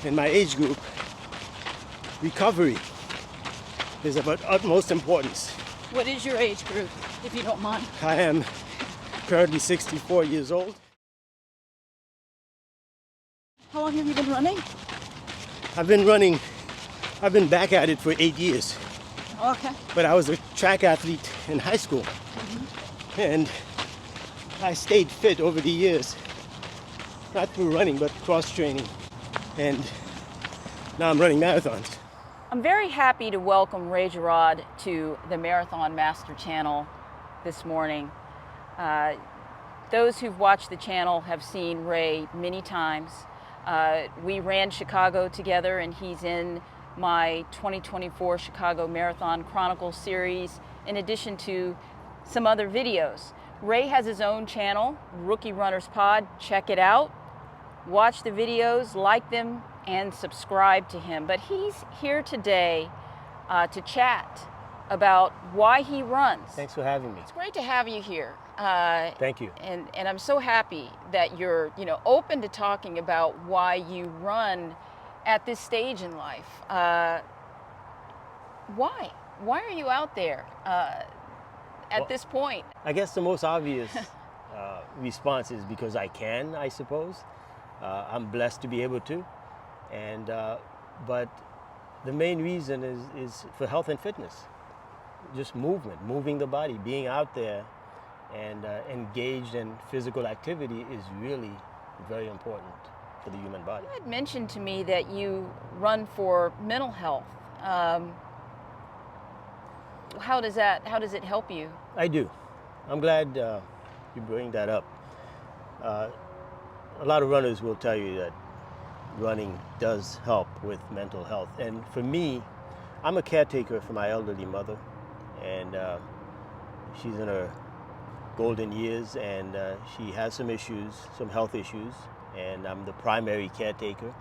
in my age group, recovery is of utmost importance. What is your age group, if you don't mind? I am currently 64 years old. How long have you been running? I've been back at it for 8 years. Okay. But I was a track athlete in high school. And I stayed fit over the years, not through running, but cross-training. And now I'm running marathons. I'm very happy to welcome Ray Garraud to the Marathon Master channel this morning. Those who've watched the channel have seen Ray many times. We ran Chicago together, and he's in my 2024 Chicago Marathon Chronicles series, in addition to some other videos. Ray has his own channel, Rookie Runners Pod. Check it out. Watch the videos, like them, and subscribe to him. But he's here today to chat about why he runs. Thanks for having me. It's great to have you here. Thank you. And I'm so happy that you're open to talking about why you run at this stage in life. Why? Why are you out there at this point? I guess the most obvious response is because I can, I suppose. I'm blessed to be able to. And but the main reason is for health and fitness. Just movement, moving the body, being out there and engaged in physical activity is really very important for the human body. You had mentioned to me that you run for mental health. How does it help you? I do. I'm glad you bring that up. A lot of runners will tell you that running does help with mental health. And for me, I'm a caretaker for my elderly mother, and she's in her golden years, and she has some issues, some health issues, and I'm the primary caretaker.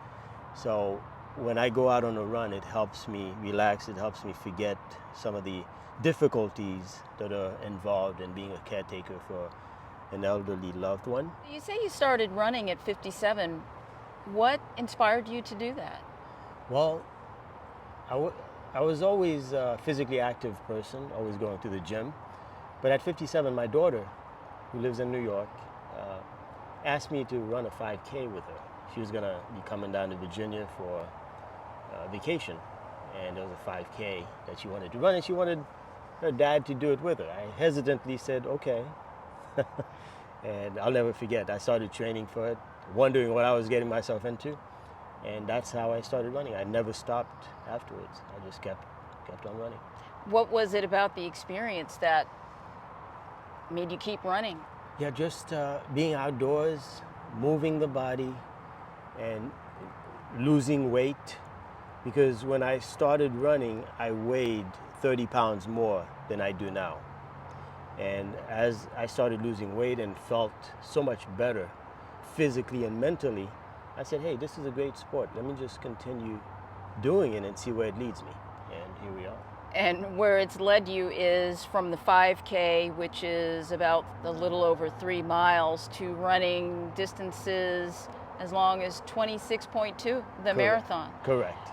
So when I go out on a run, it helps me relax, it helps me forget some of the difficulties that are involved in being a caretaker for an elderly loved one. You say you started running at 57. What inspired you to do that? Well, I was always a physically active person, always going to the gym. But at 57, my daughter, who lives in New York, asked me to run a 5K with her. She was going to be coming down to Virginia for vacation, and there was a 5K that she wanted to run, and she wanted her dad to do it with her. I hesitantly said, okay. And I'll never forget, I started training for it, wondering what I was getting myself into, and that's how I started running. I never stopped afterwards. I just kept on running. What was it about the experience that made you keep running? Yeah, just being outdoors, moving the body, and losing weight. Because when I started running, I weighed 30 pounds more than I do now. And as I started losing weight and felt so much better physically and mentally, I said, hey, this is a great sport. Let me just continue doing it and see where it leads me. And here we are. And where it's led you is from the 5K, which is about a little over 3 miles, to running distances as long as 26.2, the Correct. marathon. Correct.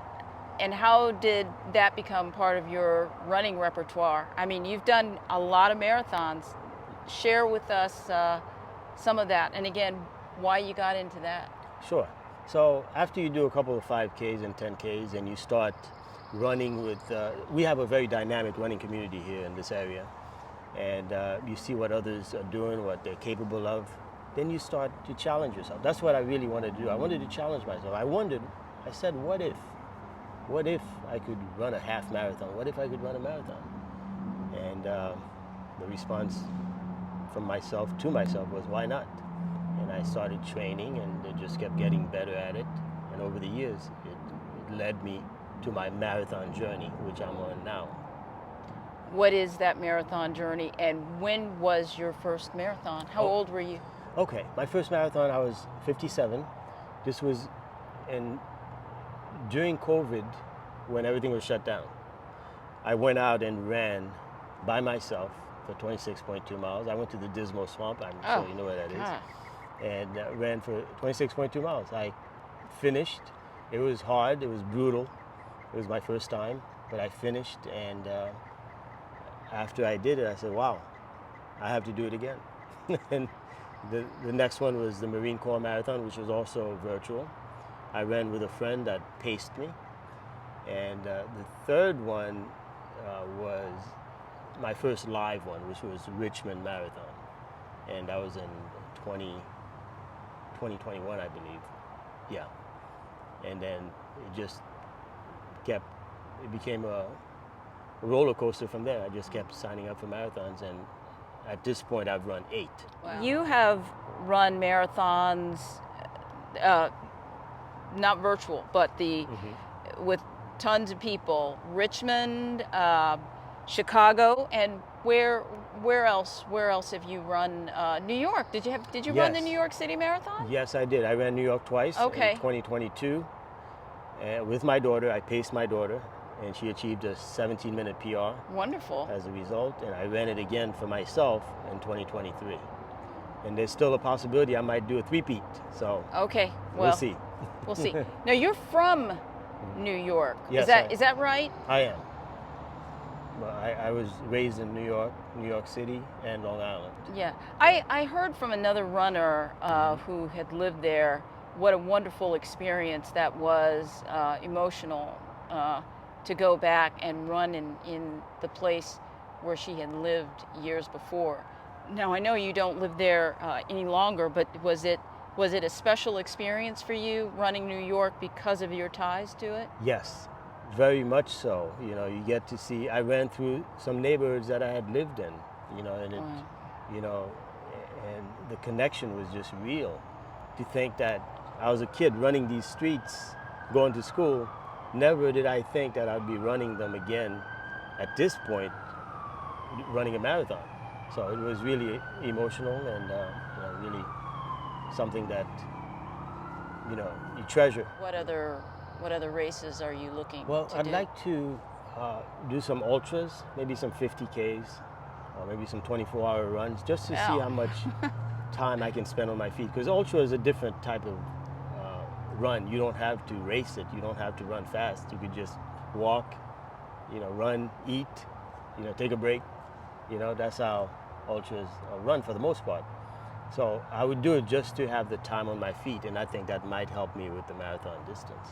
And how did that become part of your running repertoire? I mean, you've done a lot of marathons. Share with us some of that, and again, why you got into that. Sure. So after you do a couple of 5Ks and 10Ks and you start running with, we have a very dynamic running community here in this area, and you see what others are doing, what they're capable of, then you start to challenge yourself. That's what I really wanted to do. I wanted to challenge myself. I said, what if? What if I could run a half marathon? What if I could run a marathon? And the response from myself to myself was, why not? And I started training, and I just kept getting better at it. And over the years, it led me to my marathon journey, which I'm on now. What is that marathon journey, and when was your first marathon? How old were you? Okay, my first marathon, I was 57. This was during COVID, when everything was shut down. I went out and ran by myself for 26.2 miles. I went to the Dismal Swamp, I'm sure you know where that is, and ran for 26.2 miles. I finished It was hard, it was brutal. It was my first time, but I finished, and after I did it, I said, wow, I have to do it again. And the next one was the Marine Corps Marathon, which was also virtual. I ran with a friend that paced me. And the third one was my first live one, which was Richmond Marathon. And that was in 2021, I believe. Yeah. And then it just it became a roller coaster from there. I just kept signing up for marathons, and at this point I've run 8. Wow. You have run marathons, not virtual, but with tons of people. Richmond, Chicago, and where else have you run? New York. Did you run the New York City Marathon? Yes, I did. I ran New York twice. Okay. In 2022. With my daughter, I paced my daughter, and she achieved a 17-minute PR. Wonderful. As a result, and I ran it again for myself in 2023. And there's still a possibility I might do a three-peat. So okay, well, we'll see. We'll see. Now you're from New York. Yes, Is that right? I am. But I was raised in New York City, and Long Island. Yeah, I heard from another runner who had lived there what a wonderful experience that was, emotional, to go back and run in the place where she had lived years before. Now I know you don't live there any longer, but was it a special experience for you running New York because of your ties to it? Yes, very much so. You know, you get to see. I ran through some neighborhoods that I had lived in. You know, and and the connection was just real. To think that I was a kid running these streets, going to school, never did I think that I'd be running them again at this point, running a marathon. So it was really emotional, and really something that you treasure. What other races are you looking to Well, I'd do? like to do some ultras, maybe some 50Ks, or maybe some 24-hour runs, just to see how much time I can spend on my feet. Because ultra is a different type of run. You don't have to race it. You don't have to run fast. You could just walk, run, eat, take a break. That's how ultras run for the most part. So I would do it just to have the time on my feet, and I think that might help me with the marathon distance.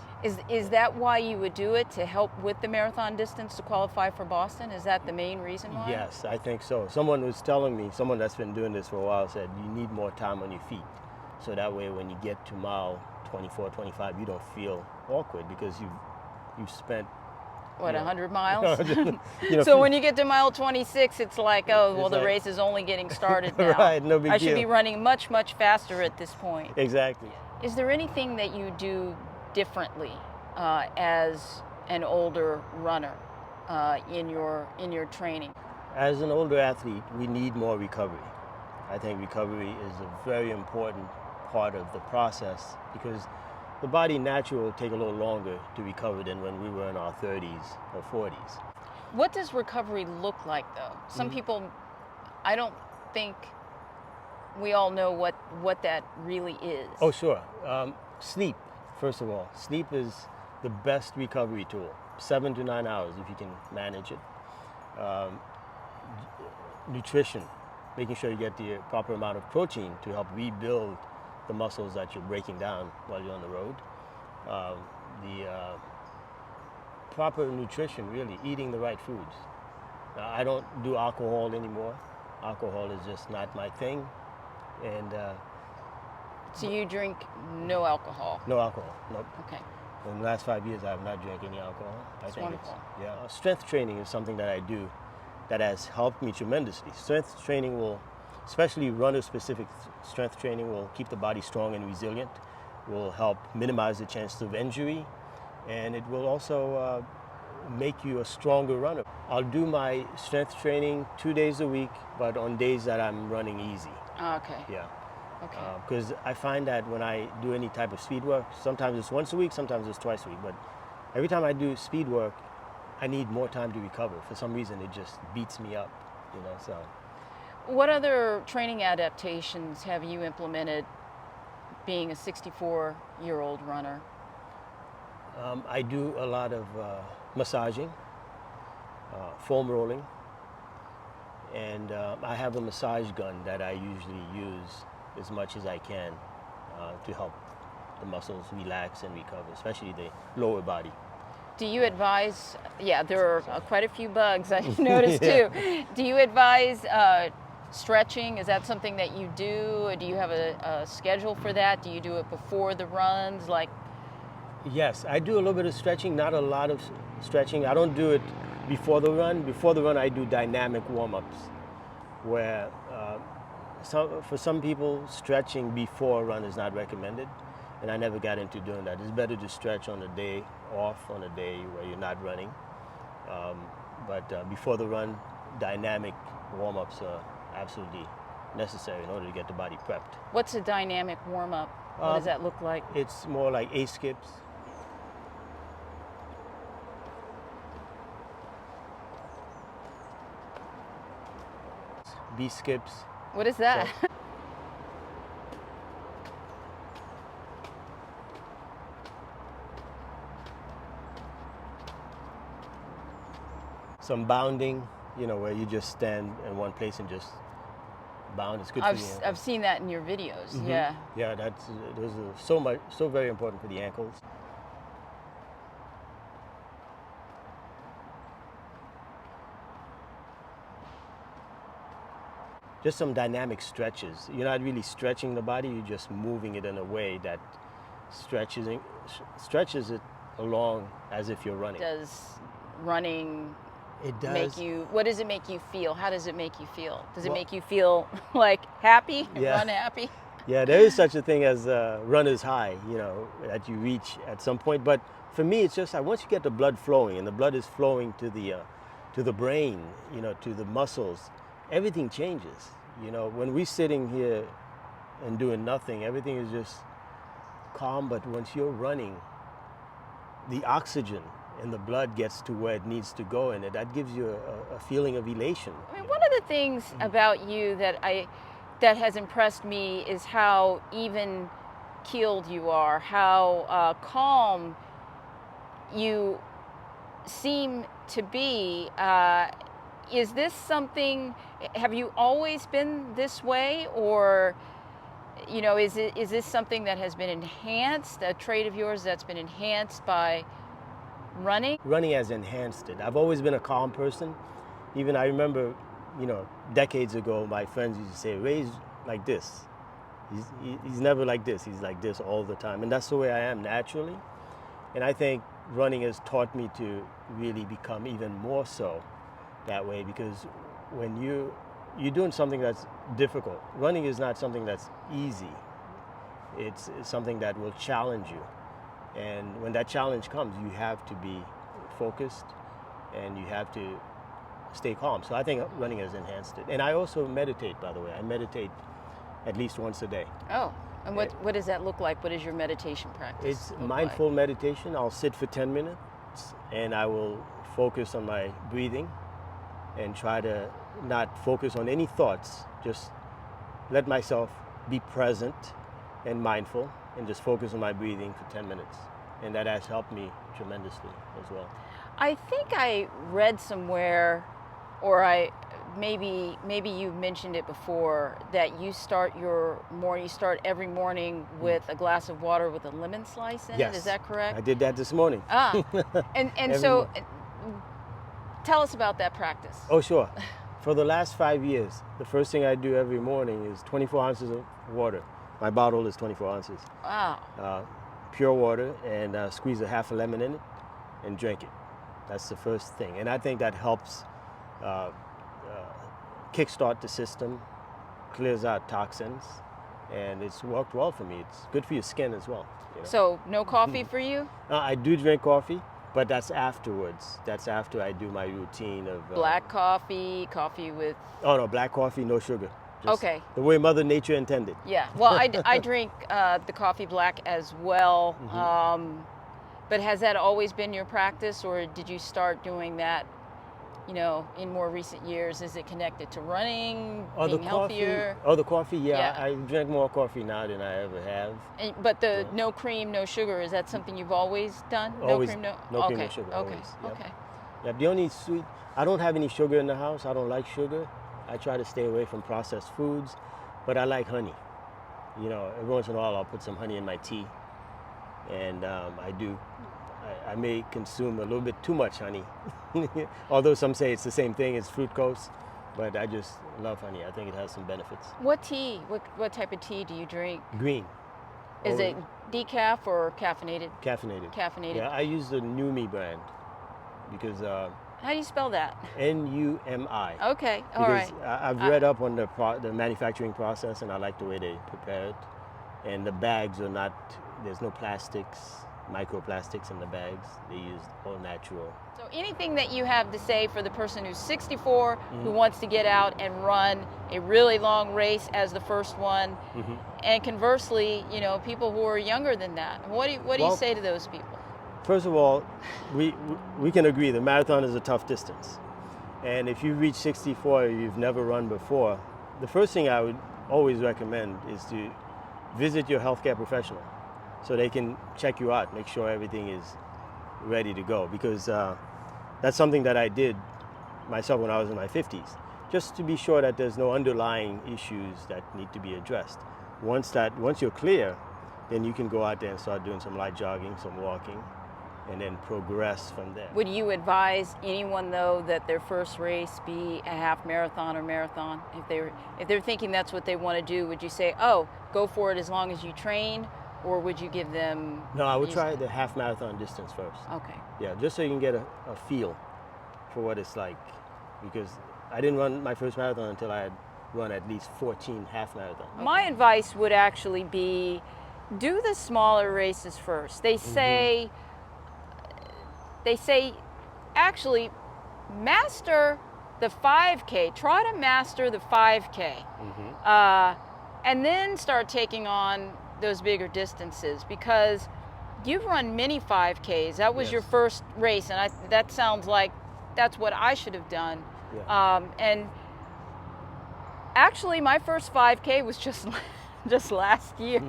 Is that why you would do it, to help with the marathon distance to qualify for Boston? Is that the main reason why? Yes, I think so. Someone was telling me, someone that's been doing this for a while said you need more time on your feet. So that way when you get to mile 24, 25, you don't feel awkward because you've spent 100 miles? So when you get to mile 26, it's like, the race is only getting started now. Right, no big deal. I should be running much, much faster at this point. Exactly. Is there anything that you do differently as an older runner in your training? As an older athlete, we need more recovery. I think recovery is a very important part of the process, because the body naturally will take a little longer to recover than when we were in our 30s or 40s. What does recovery look like, though? Some people, I don't think we all know what that really is. Oh, sure. Sleep, first of all. Sleep is the best recovery tool. 7 to 9 hours if you can manage it. Nutrition, making sure you get the proper amount of protein to help rebuild the muscles that you're breaking down while you're on the road. The proper nutrition, really, eating the right foods. I don't do alcohol anymore. Alcohol is just not my thing. And so you drink no alcohol? No alcohol, nope. Okay. In the last 5 years, I have not drank any alcohol. That's wonderful. Strength training is something that I do that has helped me tremendously. Strength training will, especially runner-specific strength training, will keep the body strong and resilient, will help minimize the chances of injury, and it will also make you a stronger runner. I'll do my strength training 2 days a week, but on days that I'm running easy. Okay. Yeah. Okay. Because I find that when I do any type of speed work, sometimes it's once a week, sometimes it's twice a week, but every time I do speed work, I need more time to recover. For some reason, it just beats me up, so. What other training adaptations have you implemented being a 64-year-old runner? I do a lot of massaging, foam rolling, and I have a massage gun that I usually use as much as I can to help the muscles relax and recover, especially the lower body. Do you advise, yeah, there are quite a few bugs I noticed too. Do you advise stretching? Is that something that you do? Or do you have a schedule for that? Do you do it before the runs? Like, Yes, I do a little bit of stretching, not a lot of stretching. I don't do it before the run. Before the run, I do dynamic warm-ups, where for some people, stretching before a run is not recommended, and I never got into doing that. It's better to stretch on a day off, on a day where you're not running. But before the run, dynamic warm-ups are absolutely necessary in order to get the body prepped. what's a dynamic warm-up? What does that look like? It's more like A skips. B skips. What is that? Some bounding, where you just stand in one place and just bound. It's good for the ankles. I've seen that in your videos. Yeah. Yeah, those are so very important for the ankles. Just some dynamic stretches. You're not really stretching the body, you're just moving it in a way that stretches it along as if you're running. Does running It does. what does it make you feel? How does it make you feel? Does it make you feel like happy? Yeah. Run happy? Yeah, there is such a thing as runner's high, that you reach at some point. But for me, it's just once you get the blood flowing, and the blood is flowing to the brain, to the muscles, everything changes. When we're sitting here and doing nothing, everything is just calm. But once you're running, the oxygen in the blood gets to where it needs to go, and that gives you a feeling of elation. I mean, one of the things about you that has impressed me is how even keeled you are, how calm you seem to be. Is this something? Have you always been this way, or is this something that has been enhanced? A trait of yours that's been enhanced by running? Running has enhanced it. I've always been a calm person. Even I remember, decades ago, my friends used to say, "Ray's like this. He's never like this. He's like this all the time." And that's the way I am naturally. And I think running has taught me to really become even more so that way, because when you're doing something that's difficult, running is not something that's easy. It's something that will challenge you. And when that challenge comes, you have to be focused and you have to stay calm. So I think running has enhanced it. And I also meditate, by the way. I meditate at least once a day. Oh, and what does that look like? What is your meditation practice? It's mindful meditation. I'll sit for 10 minutes and I will focus on my breathing and try to not focus on any thoughts. Just let myself be present and mindful and just focus on my breathing for 10 minutes. And that has helped me tremendously as well. I think I read somewhere, or maybe you mentioned it before, that you start every morning with a glass of water with a lemon slice in Yes. it. Is that correct? I did that this morning. And so tell us about that practice. Oh, sure. For the last 5 years, the first thing I do every morning is 24 ounces of water. My bottle is 24 ounces. Wow. Pure water, and squeeze a half a lemon in it and drink it. That's the first thing. And I think that helps kickstart the system, clears out toxins, and it's worked well for me. It's good for your skin as well. So no coffee for you? I do drink coffee, but that's afterwards. That's after I do my routine of... Black coffee, coffee with... Oh no, black coffee, no sugar. Just okay. The way Mother Nature intended. Yeah, well, I drink the coffee black as well. Mm-hmm. But has that always been your practice, or did you start doing that in more recent years? Is it connected to running, Oh, the being healthier? coffee. Oh, the coffee. Yeah, Yeah. I drink more coffee now than I ever have. But the no cream, no sugar, is that something you've always done? Always, No cream, no. no cream, no Okay. sugar. Okay. Always. Yep. Okay. Yep. The only sweet. I don't have any sugar in the house. I don't like sugar. I try to stay away from processed foods, but I like honey. Every once in a while I'll put some honey in my tea, and I do. I may consume a little bit too much honey, although some say it's the same thing as fructose, but I just love honey. I think it has some benefits. What tea? What type of tea do you drink? Green. Is Always. it decaf or caffeinated? Caffeinated? Caffeinated. Yeah, I use the Numi brand because How do you spell that? Numi. Okay. All right. I've read up on the manufacturing process, and I like the way they prepare it. And the bags are not. There's no plastics, microplastics in the bags. They use all natural. So anything that you have to say for the person who's 64, who wants to get out and run a really long race as the first one, and conversely, people who are younger than that, what do you say to those people? First of all, we can agree the marathon is a tough distance. And if you reach 64 and you've never run before, the first thing I would always recommend is to visit your healthcare professional so they can check you out, make sure everything is ready to go. Because that's something that I did myself when I was in my 50s, just to be sure that there's no underlying issues that need to be addressed. Once you're clear, then you can go out there and start doing some light jogging, some walking, and then progress from there. Would you advise anyone though that their first race be a half marathon or marathon? If they're thinking that's what they want to do, would you say, oh, go for it as long as you train, or would you give them? No, I would try the half marathon distance first. Okay. Yeah, just so you can get a feel for what it's like, because I didn't run my first marathon until I had run at least 14 half marathons. My advice would actually be, do the smaller races first. They say actually master the 5K, try to master the 5K, and then start taking on those bigger distances, because you've run many 5Ks. That was your first race, and that sounds like that's what I should have done. Yeah. And actually my first 5K was just last year.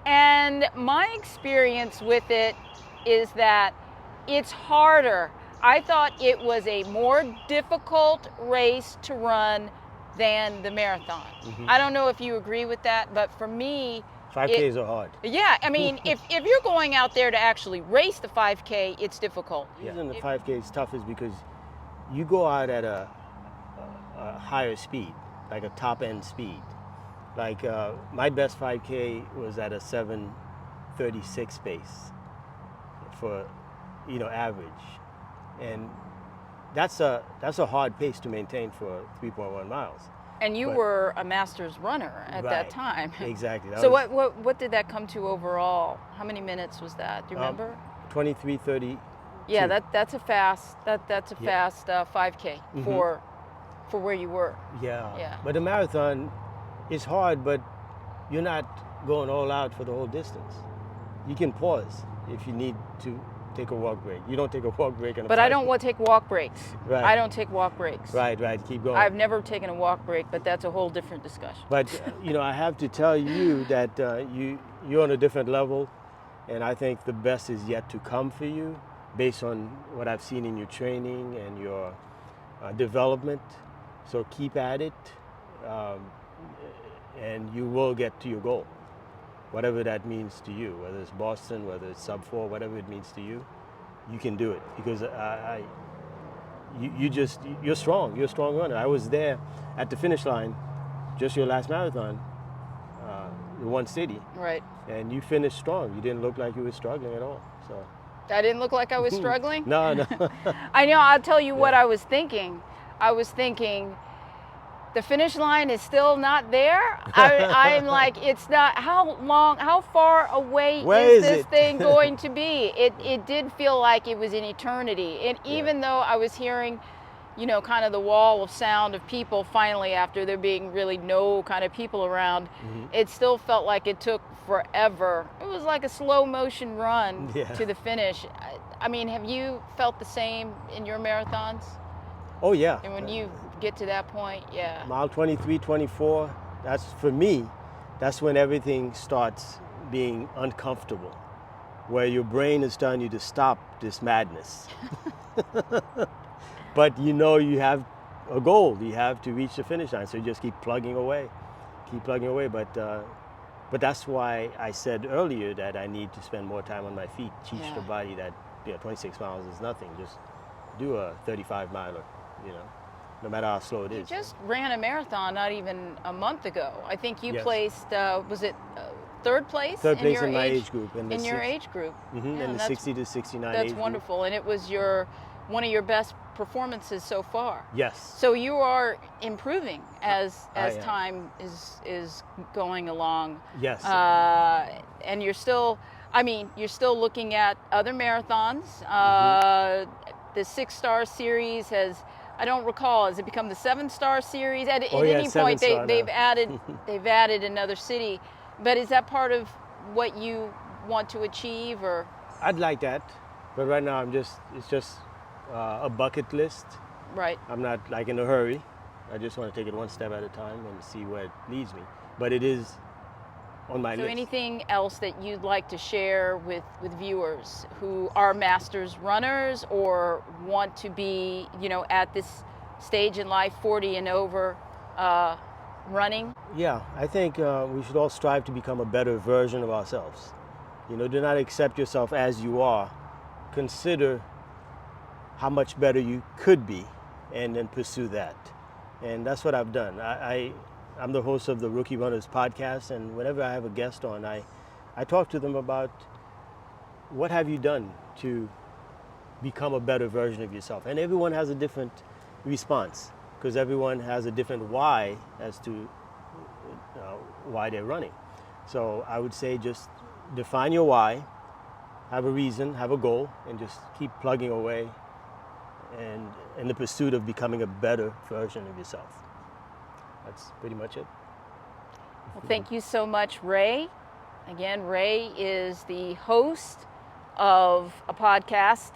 And my experience with it is that it's harder. I thought it was a more difficult race to run than the marathon. I don't know if you agree with that, but for me, 5Ks are hard. Yeah, I mean, if you're going out there to actually race the 5K, it's difficult. The reason the 5K is tough is because you go out at a higher speed, like a top end speed. Like my best 5K was at a 7:36 pace for average, and that's a hard pace to maintain for 3.1 miles. And you were a Masters runner at that time. Exactly. So what did that come to overall? How many minutes was that? Do you remember? 23:30. Yeah, that's a fast 5K for where you were. Yeah. But the marathon is hard, but you're not going all out for the whole distance. You can pause if you need to take a walk break. You don't take a walk break on a But I don't take walk breaks. Right. I don't take walk breaks. Right, keep going. I've never taken a walk break, but that's a whole different discussion. But I have to tell you that you're on a different level, and I think the best is yet to come for you, based on what I've seen in your training and your development. So keep at it, and you will get to your goal, whatever that means to you, whether it's Boston, whether it's sub 4, whatever it means to you, you can do it, because you're strong. You're a strong runner. I was there at the finish line, just your last marathon, in one city. Right. And you finished strong. You didn't look like you were struggling at all. So. I didn't look like I was struggling? No. I know, I'll tell you what I was thinking. I was thinking, the finish line is still not there. I'm like, it's not, how far away is this thing going to be? It did feel like it was an eternity. And even though I was hearing, kind of the wall of sound of people finally, after there being really no kind of people around, it still felt like it took forever. It was like a slow motion run to the finish. I mean, have you felt the same in your marathons? Oh yeah. And when you get to that point, yeah. Mile 23, 24, that's for me, that's when everything starts being uncomfortable, where your brain is telling you to stop this madness. But you know you have a goal, you have to reach the finish line, so you just keep plugging away. But that's why I said earlier that I need to spend more time on my feet, teach Yeah. the body that 26 miles is nothing. Just do a 35 miler, no matter how slow it You is. just ran a marathon not even a month ago. I think you Yes. placed, was it third place? Third place your in my age group. In your age group. In the that's- 60 to 69 That's age wonderful, and it was one of your best performances so far. group. Yes. So you are improving as I am. time is going along. Yes. And you're still looking at other marathons. The 6-star series I don't recall, has it become the 7-star series? At Oh, yeah, any point, 7-star they've now. added another city. But is that part of what you want to achieve, or? I'd like that, but right now it's just a bucket list. Right. I'm not like in a hurry. I just want to take it one step at a time and see where it leads me. But it is on my So list. anything else that you'd like to share with viewers who are masters runners or want to be, at this stage in life, 40 and over, running? Yeah, I think we should all strive to become a better version of ourselves. Do not accept yourself as you are. Consider how much better you could be, and then pursue that. And that's what I've done. I'm the host of the Rookie Runners podcast, and whenever I have a guest on, I talk to them about what have you done to become a better version of yourself. And everyone has a different response, because everyone has a different why as to why they're running. So I would say just define your why, have a reason, have a goal, and just keep plugging away and in the pursuit of becoming a better version of yourself. That's pretty much it. Well, thank you so much, Ray. Again, Ray is the host of a podcast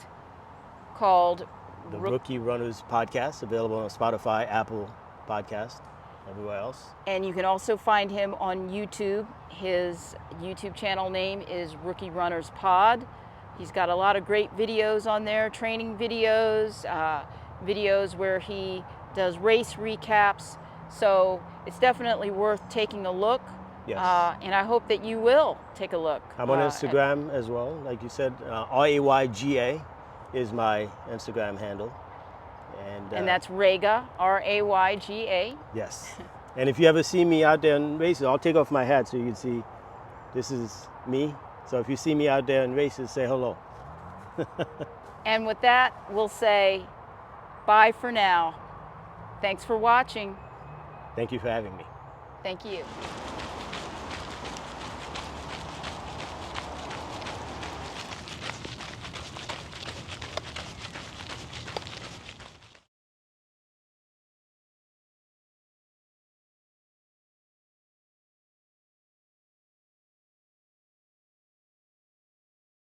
called The Rookie Runners podcast, available on Spotify, Apple Podcast, everywhere else. And you can also find him on YouTube. His YouTube channel name is Rookie Runners Pod. He's got a lot of great videos on there, training videos, videos where he does race recaps. So it's definitely worth taking a look. Yes. And I hope that you will take a look. I'm on Instagram as well, like you said. RAYGA is my Instagram handle. And that's Rayga, RAYGA. Yes. And if you ever see me out there in races, I'll take off my hat so you can see this is me. So if you see me out there in races, say hello. And with that, we'll say bye for now. Thanks for watching. Thank you for having me. Thank you.